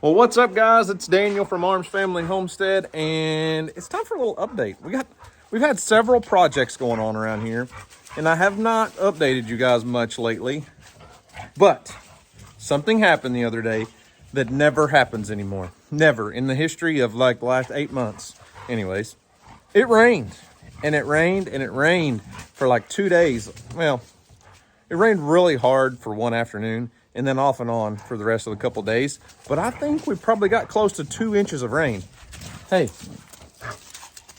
Well, what's up, guys? It's Daniel from Arms Family Homestead, and it's time for a little update. We've had several projects going on around here, and I have not updated you guys much lately, but something happened the other day that never happens anymore. Never in the history of like the last 8 months. Anyways, it rained, and it rained, and it rained for like 2 days. Well, it rained really hard for one afternoon, and then off and on for the rest of the couple days. But I think we probably got close to 2 inches of rain. Hey,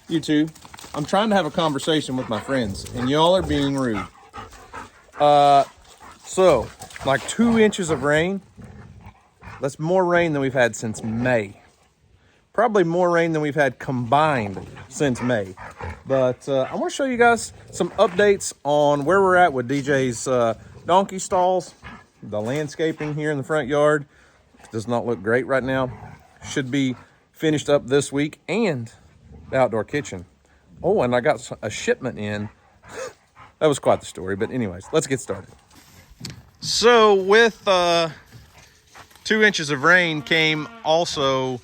you two, I'm trying to have a conversation with my friends, and y'all are being rude. So, like 2 inches of rain, that's more rain than we've had since May. Probably more rain than we've had combined since May. But I want to show you guys some updates on where we're at with DJ's donkey stalls. The landscaping here in the front yard does not look great right now. Should be finished up this week, and the outdoor kitchen. Oh, and I got a shipment in. That was quite the story, but anyways, let's get started. So with 2 inches of rain came also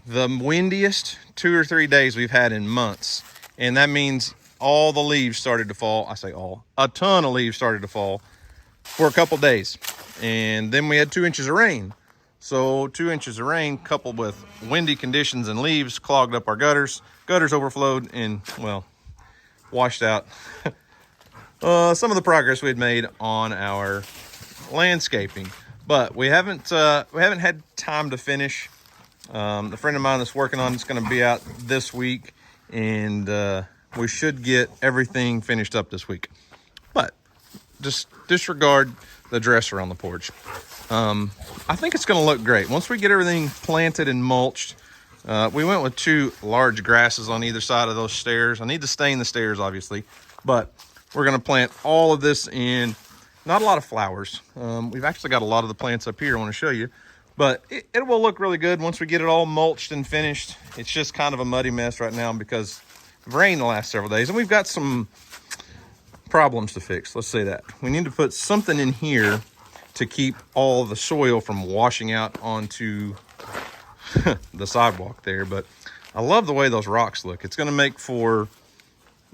the windiest 2 or 3 days we've had in months. And that means all the leaves started to fall. I say all, a ton of leaves started to fall for a couple days. And then we had 2 inches of rain. So 2 inches of rain coupled with windy conditions and leaves clogged up our gutters. Gutters overflowed and, well, washed out some of the progress we had made on our landscaping. But we haven't had time to finish. The friend of mine that's working on it's going to be out this week, and we should get everything finished up this week. But just disregard the dresser on the porch. I think it's going to look great once we get everything planted and mulched. We went with 2 large grasses on either side of those stairs. I need to stain the stairs, obviously, but we're going to plant all of this in. Not a lot of flowers. We've actually got a lot of the plants up here I want to show you, but it will look really good once we get it all mulched and finished. It's just kind of a muddy mess right now because of rain the last several days, and we've got some problems to fix. Let's say that. We need to put something in here to keep all the soil from washing out onto the sidewalk there. But I love the way those rocks look. It's going to make for,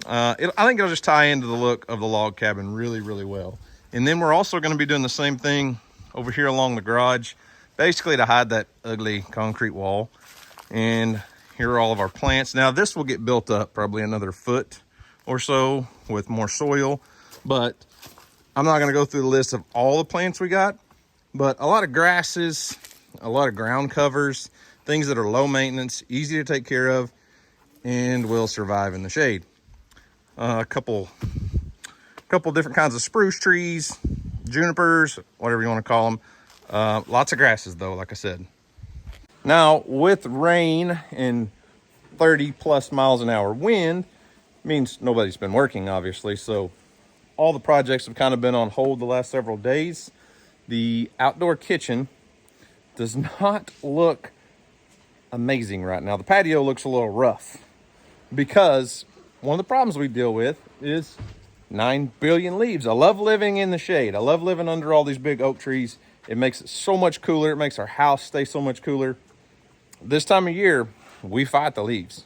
I think it'll just tie into the look of the log cabin really, really well. And then we're also going to be doing the same thing over here along the garage, basically to hide that ugly concrete wall. And here are all of our plants. Now this will get built up probably another foot or so with more soil, but I'm not going to go through the list of all the plants we got, but a lot of grasses, a lot of ground covers, things that are low maintenance, easy to take care of, and will survive in the shade. A couple different kinds of spruce trees, junipers, whatever you want to call them. Lots of grasses though, like I said. Now with rain and 30 plus miles an hour wind, means nobody's been working, obviously. So all the projects have kind of been on hold the last several days. The outdoor kitchen does not look amazing right now. The patio looks a little rough because one of the problems we deal with is 9 billion leaves. I love living in the shade. I love living under all these big oak trees. It makes it so much cooler. It makes our house stay so much cooler. This time of year, we fight the leaves.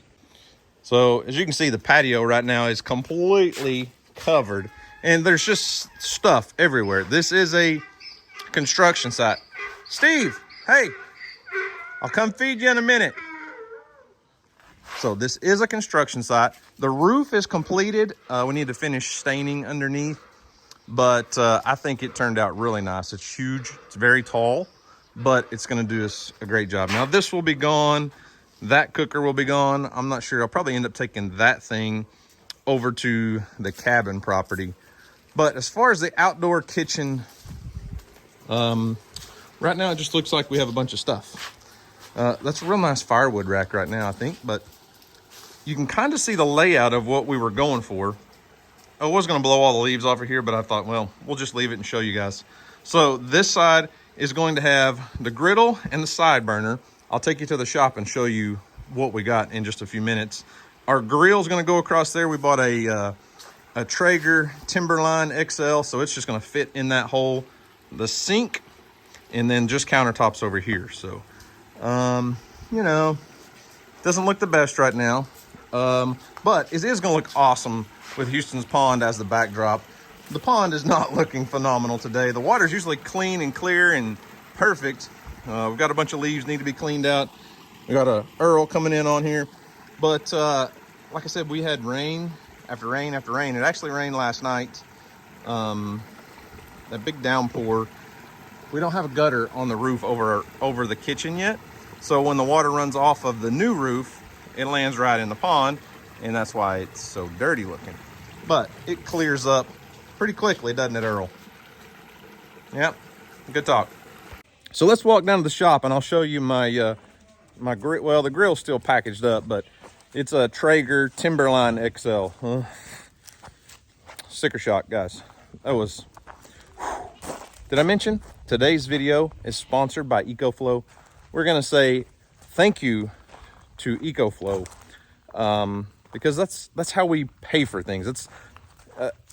So as you can see, the patio right now is completely covered and there's just stuff everywhere. This is a construction site. Steve, hey, I'll come feed you in a minute. So this is a construction site. The roof is completed. We need to finish staining underneath, but I think it turned out really nice. It's huge, it's very tall, but it's gonna do us a great job. Now this will be gone. That cooker will be gone. I'm not sure. I'll probably end up taking that thing over to the cabin property. But as far as the outdoor kitchen, right now it just looks like we have a bunch of stuff. That's a real nice firewood rack right now, I think, but you can kind of see the layout of what we were going for. I was going to blow all the leaves off of here, but I thought, well, we'll just leave it and show you guys. So this side is going to have the griddle and the side burner. I'll take you to the shop and show you what we got in just a few minutes. Our grill is going to go across there. We bought a Traeger Timberline XL, so it's just going to fit in that hole. The sink, and then just countertops over here. So You know, doesn't look the best right now. But it is gonna look awesome with Houston's pond as the backdrop. The pond is not looking phenomenal today. The water's usually clean and clear and perfect. We've got a bunch of leaves need to be cleaned out. We got a Earl coming in on here. But like I said, we had rain after rain after rain. It actually rained last night. That big downpour. We don't have a gutter on the roof over the kitchen yet. So when the water runs off of the new roof, it lands right in the pond, and that's why it's so dirty looking. But it clears up pretty quickly, doesn't it, Earl? Yep, good talk. So let's walk down to the shop and I'll show you my my grill. Well, the grill's still packaged up, but it's a Traeger Timberline XL. Sticker shock, guys. That was... Did I mention today's video is sponsored by EcoFlow? We're gonna say thank you to EcoFlow because that's how we pay for things. It's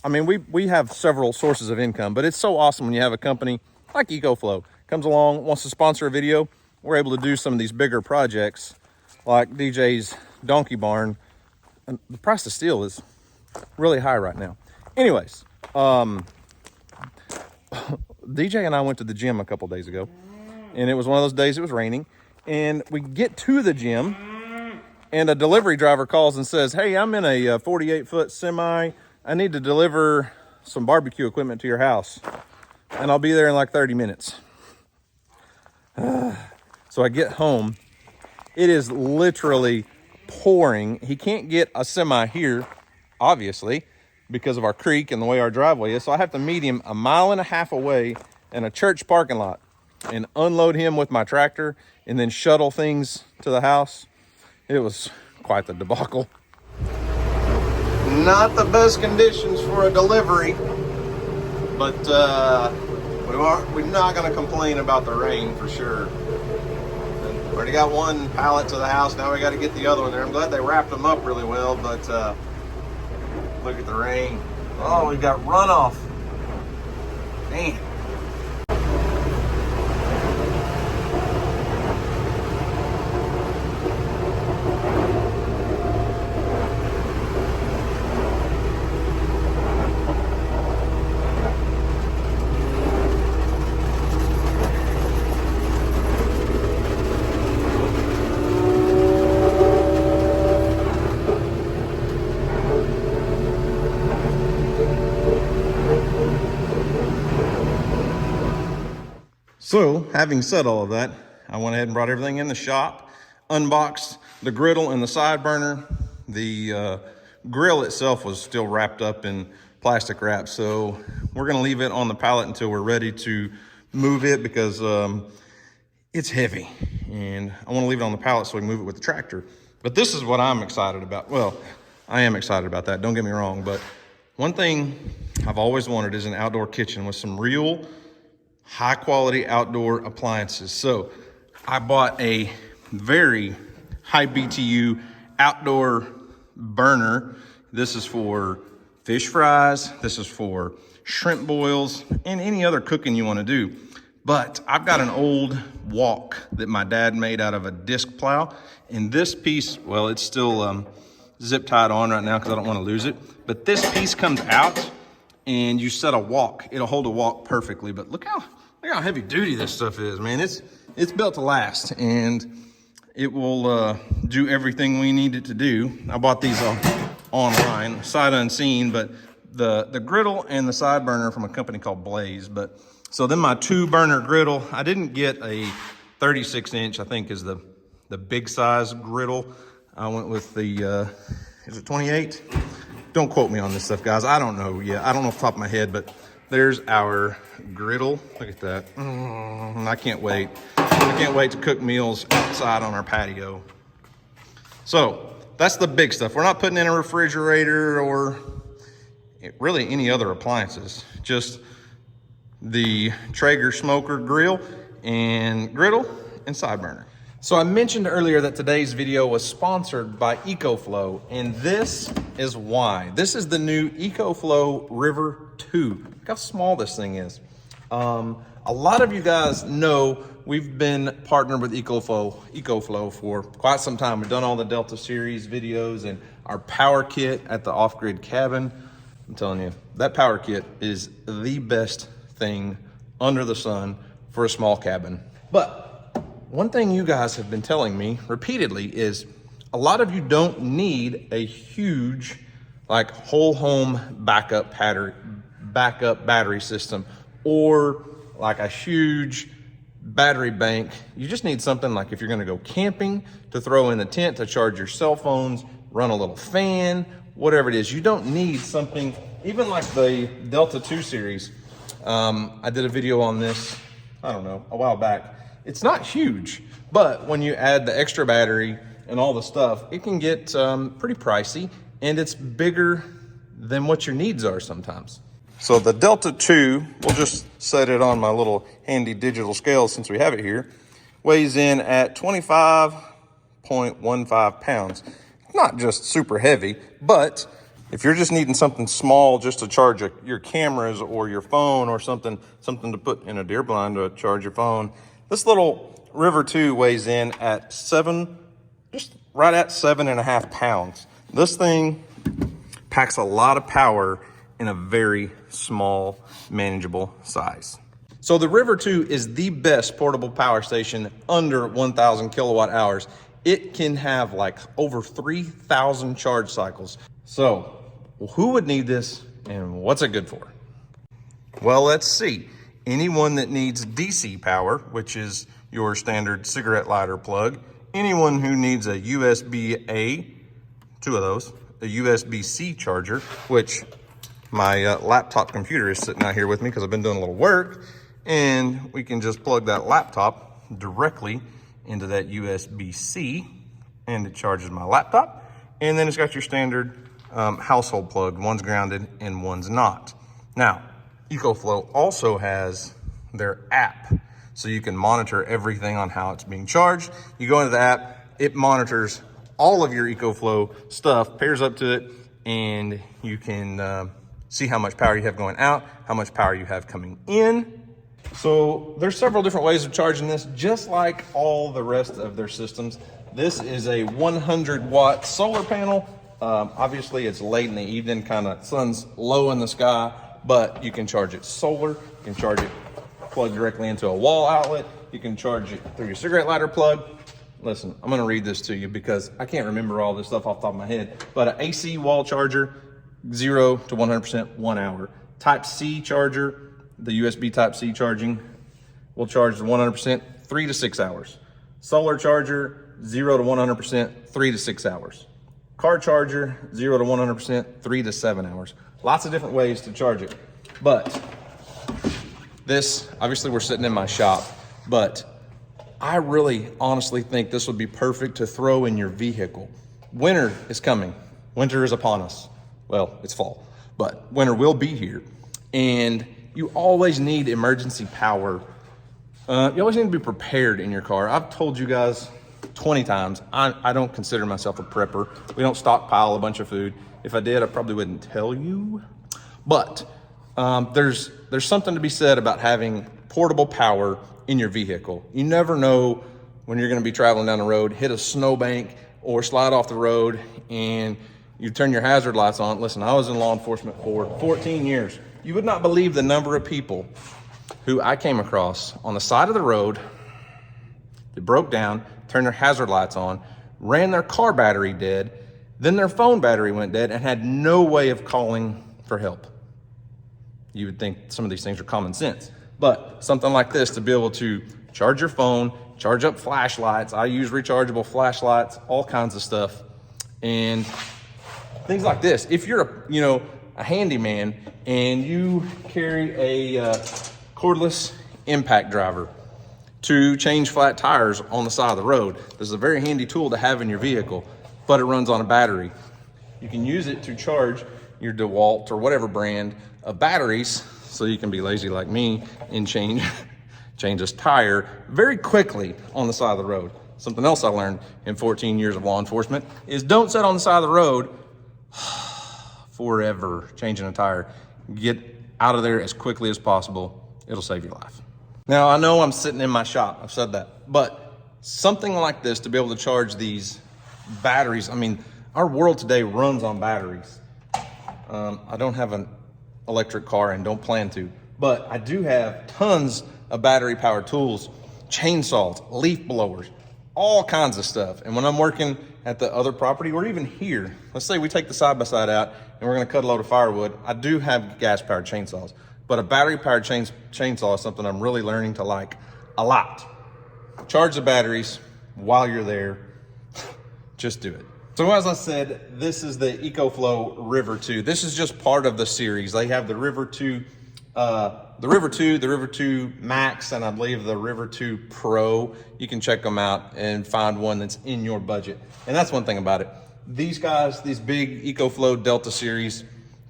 I mean, we have several sources of income, but it's so awesome when you have a company like EcoFlow comes along, wants to sponsor a video. We're able to do some of these bigger projects like DJ's donkey barn. And the price of steel is really high right now. Anyways, DJ and I went to the gym a couple days ago, and it was one of those days it was raining, and we get to the gym and a delivery driver calls and says, hey, I'm in a 48-foot semi. I need to deliver some barbecue equipment to your house, and I'll be there in like 30 minutes. So I get home. It is literally pouring. He can't get a semi here, obviously, because of our creek and the way our driveway is. So I have to meet him 1.5 miles away in a church parking lot and unload him with my tractor and then shuttle things to the house. It was quite the debacle. Not the best conditions for a delivery, but we're not going to complain about the rain for sure. We already got one pallet to the house. Now we got to get the other one there. I'm glad they wrapped them up really well, but look at the rain. Oh, we got runoff. Man. So, having said all of that, I went ahead and brought everything in the shop, unboxed the griddle and the side burner. The grill itself was still wrapped up in plastic wrap, so we're gonna leave it on the pallet until we're ready to move it because it's heavy, and I wanna leave it on the pallet so we can move it with the tractor. But this is what I'm excited about. Well, I am excited about that, don't get me wrong, but one thing I've always wanted is an outdoor kitchen with some real high quality outdoor appliances. So I bought a very high BTU outdoor burner. This is for fish fries. This is for shrimp boils and any other cooking you want to do. But I've got an old wok that my dad made out of a disc plow. And this piece, well, it's still zip tied on right now because I don't want to lose it. But this piece comes out and you set a wok. It'll hold a wok perfectly. But look how heavy duty this stuff is, man. It's built to last, and it will do everything we need it to do. I bought these online, sight unseen, but the griddle and the side burner from a company called Blaze. But so then my 2-burner griddle, I didn't get a 36-inch, I think is the big size griddle. I went with the, is it 28? Don't quote me on this stuff, guys. I don't know yet. I don't know off the top of my head, but there's our griddle. Look at that. I can't wait. I can't wait to cook meals outside on our patio. So that's the big stuff. We're not putting in a refrigerator or really any other appliances. Just the Traeger smoker grill and griddle and side burner. So I mentioned earlier that today's video was sponsored by EcoFlow, and this is why. This is the new EcoFlow River 2. Look how small this thing is. A lot of you guys know we've been partnered with EcoFlow for quite some time. We've done all the Delta series videos and our power kit at the off-grid cabin. I'm telling you, that power kit is the best thing under the sun for a small cabin. But one thing you guys have been telling me repeatedly is a lot of you don't need a huge, like, whole home backup battery system, or like a huge battery bank. You just need something like if you're gonna go camping, to throw in the tent to charge your cell phones, run a little fan, whatever it is. You don't need something, even like the Delta 2 series. I did a video on this, I don't know, a while back. It's not huge, but when you add the extra battery and all the stuff, it can get pretty pricey, and it's bigger than what your needs are sometimes. So the Delta 2, we'll just set it on my little handy digital scale since we have it here, weighs in at 25.15 pounds. Not just super heavy, but if you're just needing something small just to charge your cameras or your phone, or something to put in a deer blind to charge your phone, this little River 2 weighs in at just right at 7.5 pounds. This thing packs a lot of power in a very small, manageable size. So the River 2 is the best portable power station under 1,000 kilowatt hours. It can have like over 3,000 charge cycles. So who would need this, and what's it good for? Well, let's see. Anyone that needs DC power, which is your standard cigarette lighter plug, anyone who needs a USB-A, two of those, a USB-C charger, which my laptop computer is sitting out here with me because I've been doing a little work, and we can just plug that laptop directly into that USB-C, and it charges my laptop. And then it's got your standard household plug. One's grounded and one's not. Now, EcoFlow also has their app, so you can monitor everything on how it's being charged. You go into the app, it monitors all of your EcoFlow stuff, pairs up to it, and you can see how much power you have going out, how much power you have coming in. So there's several different ways of charging this, just like all the rest of their systems. This is a 100-watt solar panel. Obviously it's late in the evening, kind of sun's low in the sky, but you can charge it solar, you can charge it plugged directly into a wall outlet, you can charge it through your cigarette lighter plug. Listen, I'm gonna read this to you because I can't remember all this stuff off the top of my head, but an AC wall charger, 0 to 100%, 1 hour. Type C charger, the USB Type C charging, will charge 100%, 3 to 6 hours. Solar charger, 0 to 100%, 3 to 6 hours. Car charger, 0 to 100%, 3 to 7 hours. Lots of different ways to charge it. But this, obviously we're sitting in my shop, but I really honestly think this would be perfect to throw in your vehicle. Winter is coming. Winter is upon us. Well, it's fall, but winter will be here. And you always need emergency power. You always need to be prepared in your car. I've told you guys 20 times, I don't consider myself a prepper. We don't stockpile a bunch of food. If I did, I probably wouldn't tell you. But there's something to be said about having portable power in your vehicle. You never know when you're gonna be traveling down the road, hit a snowbank or slide off the road, and you turn your hazard lights on. Listen, I was in law enforcement for 14 years. You would not believe the number of people who I came across on the side of the road that broke down, turned their hazard lights on, ran their car battery dead, then their phone battery went dead, and had no way of calling for help. You would think some of these things are common sense, but something like this, to be able to charge your phone, charge up flashlights. I use rechargeable flashlights, all kinds of stuff, and things like this. If you're a handyman and you carry a cordless impact driver to change flat tires on the side of the road, this is a very handy tool to have in your vehicle, but it runs on a battery. You can use it to charge your DeWalt or whatever brand of batteries, so you can be lazy like me and change this tire very quickly on the side of the road. Something else I learned in 14 years of law enforcement is don't sit on the side of the road forever changing a tire. Get out of there as quickly as possible. It'll save your life. Now, I know I'm sitting in my shop, I've said that, but something like this to be able to charge these batteries, I mean, our world today runs on batteries. I don't have an electric car and don't plan to, but I do have tons of battery powered tools, chainsaws, leaf blowers, all kinds of stuff. And when I'm working at the other property or even here, let's say we take the side-by-side out and we're gonna cut a load of firewood, I do have gas powered chainsaws, but a battery powered chainsaw is something I'm really learning to like a lot. Charge the batteries while you're there, just do it. So as I said, this is the EcoFlow River 2. This is just part of the series. They have the River 2, the River 2 Max, and I believe the River 2 Pro. You can check them out and find one that's in your budget. And that's one thing about it. These guys, these big EcoFlow Delta series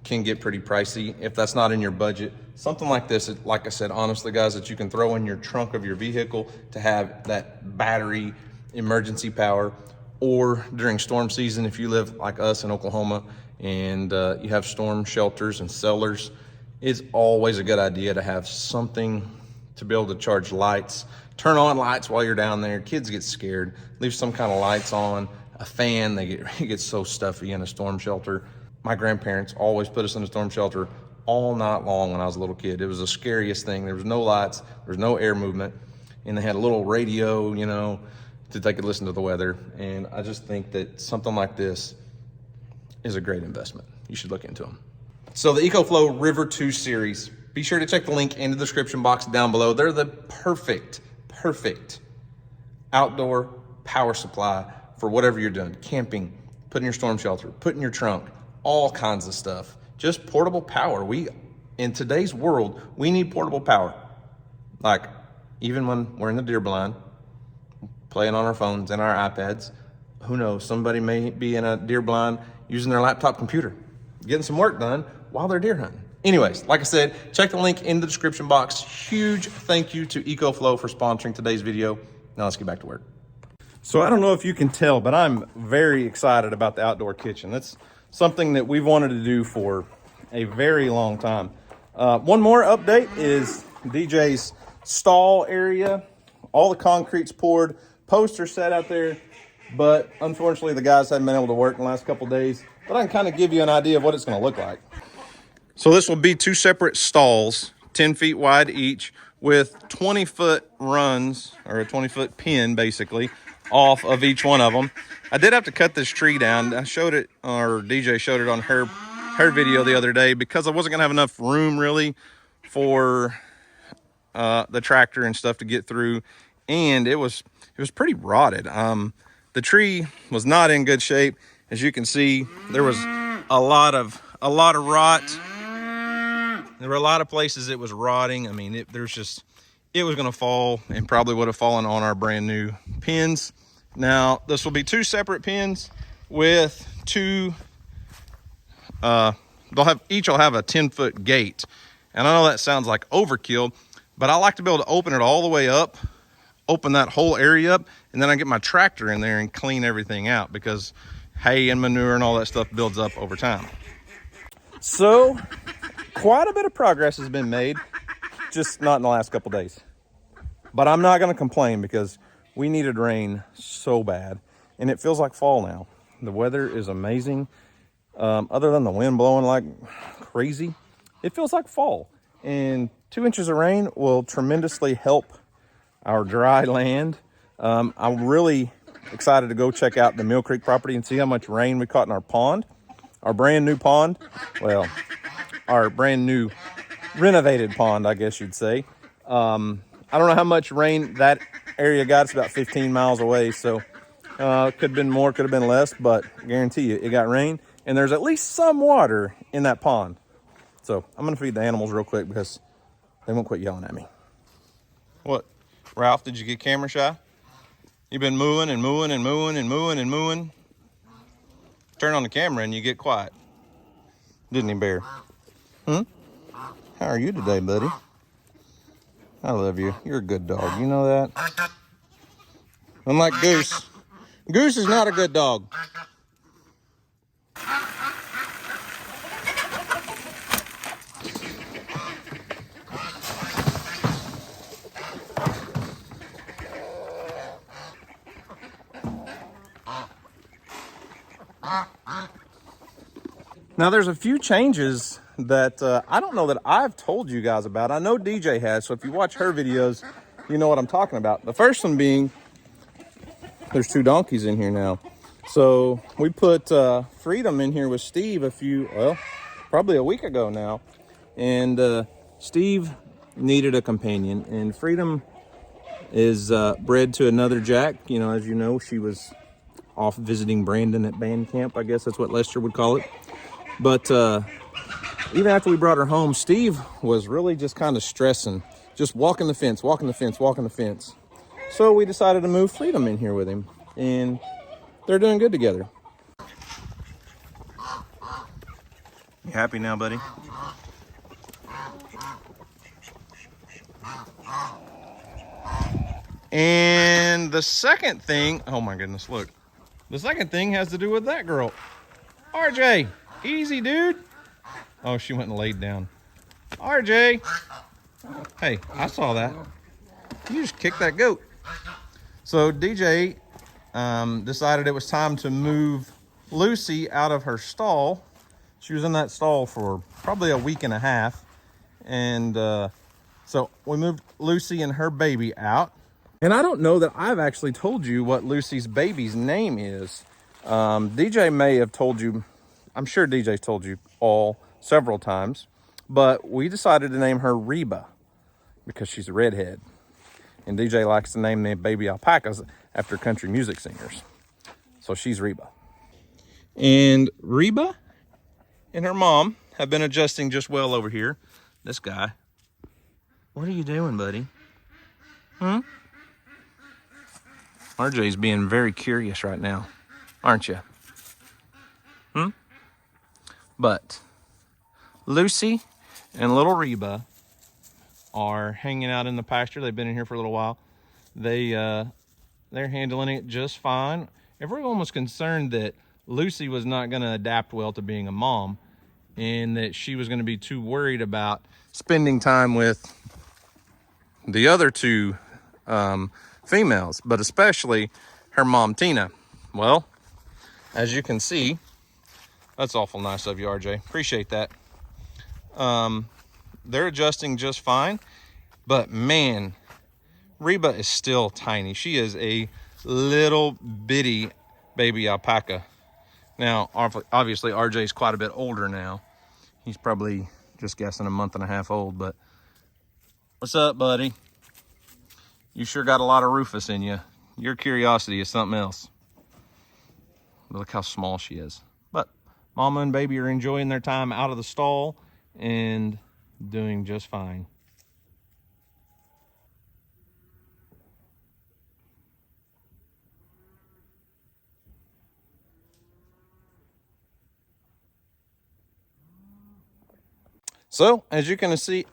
can get pretty pricey if that's not in your budget. Something like this, like I said, honestly, guys, that you can throw in your trunk of your vehicle to have that battery emergency power. Or during storm season, if you live like us in Oklahoma and you have storm shelters and cellars, it's always a good idea to have something to be able to charge lights. Turn on lights while you're down there. Kids get scared. Leave some kind of lights on, a fan. It gets so stuffy in a storm shelter. My grandparents always put us in a storm shelter all night long when I was a little kid. It was the scariest thing. There was no lights, there was no air movement, and they had a little radio, you know, that they could listen to the weather. And I just think that something like this is a great investment. You should look into them. So the EcoFlow River 2 series, be sure to check the link in the description box down below. They're the perfect outdoor power supply for whatever you're doing. Camping, put in your storm shelter, put in your trunk, all kinds of stuff. Just portable power. In today's world, we need portable power. Like even when we're in the deer blind, playing on our phones and our iPads, who knows, somebody may be in a deer blind using their laptop computer, getting some work done while they're deer hunting. Anyways, like I said, check the link in the description box. Huge thank you to EcoFlow for sponsoring today's video. Now let's get back to work. So I don't know if you can tell, but I'm very excited about the outdoor kitchen. That's something that we've wanted to do for a very long time. One more update is DJ's stall area. All the concrete's poured, posters set out there, but unfortunately the guys haven't been able to work in the last couple days. But I can kind of give you an idea of what it's going to look like. So this will be two separate stalls, 10 feet wide each, with 20-foot runs, or a 20-foot pin basically, off of each one of them. I did have to cut this tree down. I showed it, or DJ showed it on her video the other day, because I wasn't going to have enough room really for the tractor and stuff to get through, and it was pretty rotted. The tree was not in good shape. As you can see, there was a lot of rot. There were a lot of places it was rotting. I mean, it was going to fall, and probably would have fallen on our brand new pins. Now, this will be two separate pins with two, each will have a 10-foot gate. And I know that sounds like overkill, but I like to be able to open it all the way up, open that whole area up, and then I get my tractor in there and clean everything out, because hay and manure and all that stuff builds up over time. So quite a bit of progress has been made, just not in the last couple days. But I'm not going to complain, because we needed rain so bad, and it feels like fall now. The weather is amazing. Other than the wind blowing like crazy, it feels like fall. And 2 inches of rain will tremendously help our dry land. I'm really excited to go check out the Mill Creek property and see how much rain we caught in our pond. Our brand new pond. Well, our brand new renovated pond, I guess you'd say. I don't know how much rain that area got. It's about 15 miles away, so could have been more, could have been less, but I guarantee you it got rain, and there's at least some water in that pond. So I'm gonna feed the animals real quick, because they won't quit yelling at me. What, Ralph, did you get camera shy? You've been mooing and mooing and mooing and mooing and mooing. Turn on the camera and you get quiet. Didn't he, Bear? How are you today, buddy? I love you. You're a good dog. You know that? Unlike Goose. Goose is not a good dog. Now there's a few changes that I don't know that I've told you guys about. I know DJ has, so if you watch her videos, you know what I'm talking about. The first one being, there's 2 donkeys in here now. So we put Freedom in here with Steve probably a week ago now. And Steve needed a companion, and Freedom is bred to another Jack. You know, as you know, she was off visiting Brandon at band camp. I guess that's what Lester would call it. But even after we brought her home, Steve was really just kind of stressing, just walking the fence, walking the fence, walking the fence. So we decided to move Freedom in here with him, and they're doing good together. You happy now, buddy? And the second thing, oh my goodness, look. The second thing has to do with that girl. RJ, easy, dude. Oh, she went and laid down. RJ. Hey, I saw that. You just kicked that goat. So DJ decided it was time to move Lucy out of her stall. She was in that stall for probably a week and a half. And so we moved Lucy and her baby out. And I don't know that I've actually told you what Lucy's baby's name is. DJ may have told you, I'm sure DJ's told you all several times, but we decided to name her Reba because she's a redhead. And DJ likes to name the baby alpacas after country music singers. So she's Reba. And Reba and her mom have been adjusting just well over here. This guy. What are you doing, buddy? RJ's being very curious right now, aren't you? But Lucy and little Reba are hanging out in the pasture. They've been in here for a little while. They're handling it just fine. Everyone was concerned that Lucy was not going to adapt well to being a mom, and that she was going to be too worried about spending time with the other 2 females, but especially her mom, Tina. Well, as you can see, that's awful nice of you, RJ. Appreciate that. They're adjusting just fine, but man, Reba is still tiny. She is a little bitty baby alpaca. Now, obviously, RJ's quite a bit older now. He's probably just guessing a month and a half old, but what's up, buddy? You sure got a lot of Rufus in you. Your curiosity is something else. But look how small she is. But mama and baby are enjoying their time out of the stall and doing just fine. So, as you can see,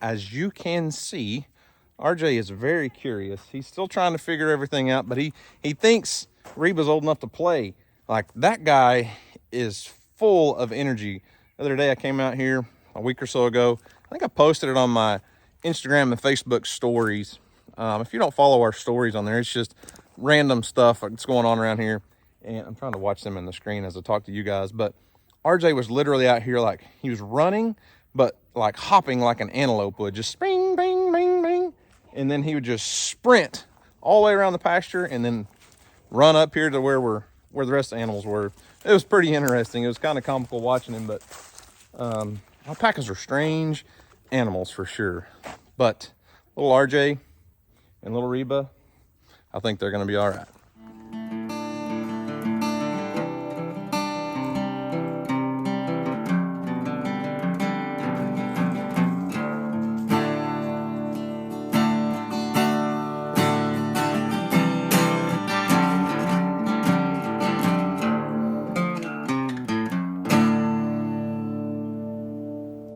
RJ is very curious. He's still trying to figure everything out, but he thinks Reba's old enough to play. Like, that guy is full of energy. The other day I came out here a week or so ago. I think I posted it on my Instagram and Facebook stories. If you don't follow our stories on there, it's just random stuff that's going on around here. And I'm trying to watch them in the screen as I talk to you guys. But RJ was literally out here, like, he was running, but like hopping like an antelope would. Just bing, bing, bing, bing. And then he would just sprint all the way around the pasture and then run up here to where the rest of the animals were. It was pretty interesting. It was kind of comical watching him, but alpacas are strange animals for sure. But little RJ and little Reba, I think they're going to be all right.